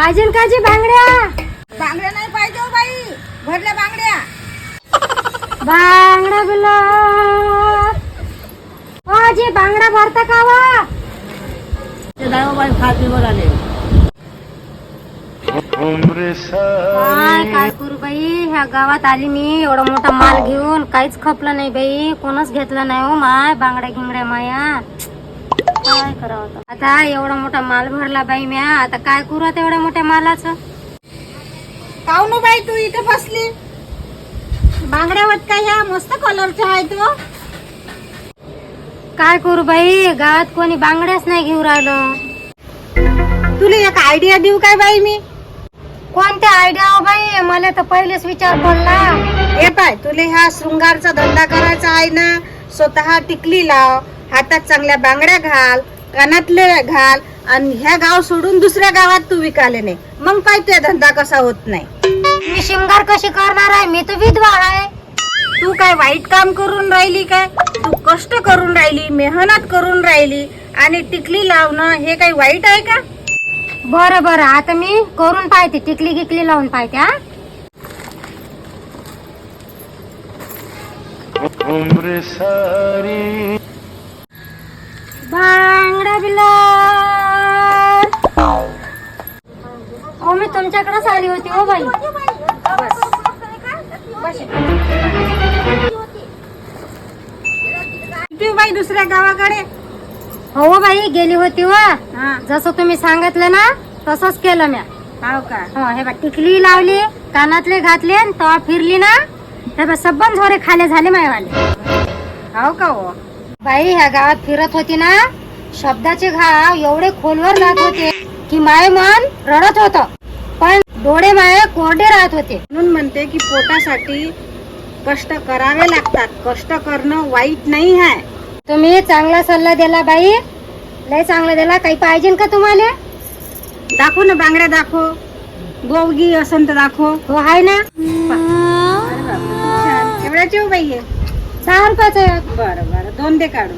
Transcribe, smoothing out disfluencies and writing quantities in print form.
पाहिजे का जी बांगड्या? बांगड्या नाही पाहिजे हो बाई, भरल्या बांगड्या. बांगडा बिला ओ जी बांगडा भरता का वा? ते नाही बाई खातीवर आले. काय करू बाई, ह्या गावात आली मी एवढा मोठा माल घेऊन, काहीच खपलं नाही बाई, कोणच घेतलं नाही हो. माय बांगड्या गिंगड्या माया काय करावं आता. एवढा मोठा माल भरला बाई म्या, आता काय करू आता एवढ्या मोठ्या मालाचं? काऊन बाई तू इथे बसली? बांगड्या वत काय ह्या मस्त कलरच्या आहे तो. काय करू बाई, गावात कोणी बांगड्याच नाही घेऊ राहिलं. तुला एक आयडिया देऊ काय बाई मी? कोणत्या आयडिया हो बाई, मला तर पहिलेच विचार पडला. हे पाय, तुला ह्या शृंगारचा धंदा करायचा आहे ना, स्वतः टिकली लाव, हातात चांगल्या बांगड्या घाल, कानातले घाल, आणि ह्या गाव सोडून दुसऱ्या गावात तू विकाले नाही, मग पाय तुझा धंदा कसा होत नाही. मी शिंगार कशी करणार आहे, मी तर विधवा आहे. तू काय वाईट काम करून राहिली काय? तू कष्ट करून राहिली, मेहनत करून राहिली, आणि टिकली लावणं हे काही वाईट आहे का? बरं बरं, आता मी करून पाहते, टिकली गिकली लावून पाहते. हा बांगडा बिला हो, मी तुमच्याकडेच आली होती हो बाई. तू बाई दुसऱ्या गावाकडे? हो बाई गेली होती व. हा, जसं तुम्ही सांगितलं ना तसंच केलं म्या. हाव का? हो, हे बा टिकली लावली, कानातले घातले, आणि तवा फिरली ना, हे बा सबन झोरे खाले झाले मायवाले. हाव का हो? बाई ह्या गावात फिरत होती ना, शब्दाचे घाव एवढे खोलवर जात होते की माय मन रडत होत, पण डोळे माये कोरडे राहत होते. म्हणून म्हणते की पोटासाठी कष्ट करावे लागतात. कष्ट करणं वाईट नाही आहे. तुम्ही चांगला सल्ला दिला बाई, लय चांगला दिला. काही पाहिजे का तुम्हाला? दाखव ना बांगड्या, दाखव. गोवगी असन तर दाखव. हो आहे ना. छान. एवढ्याची हो बाई हे? 10 रुपयाचं. बरं बरं, 2 दे काढून.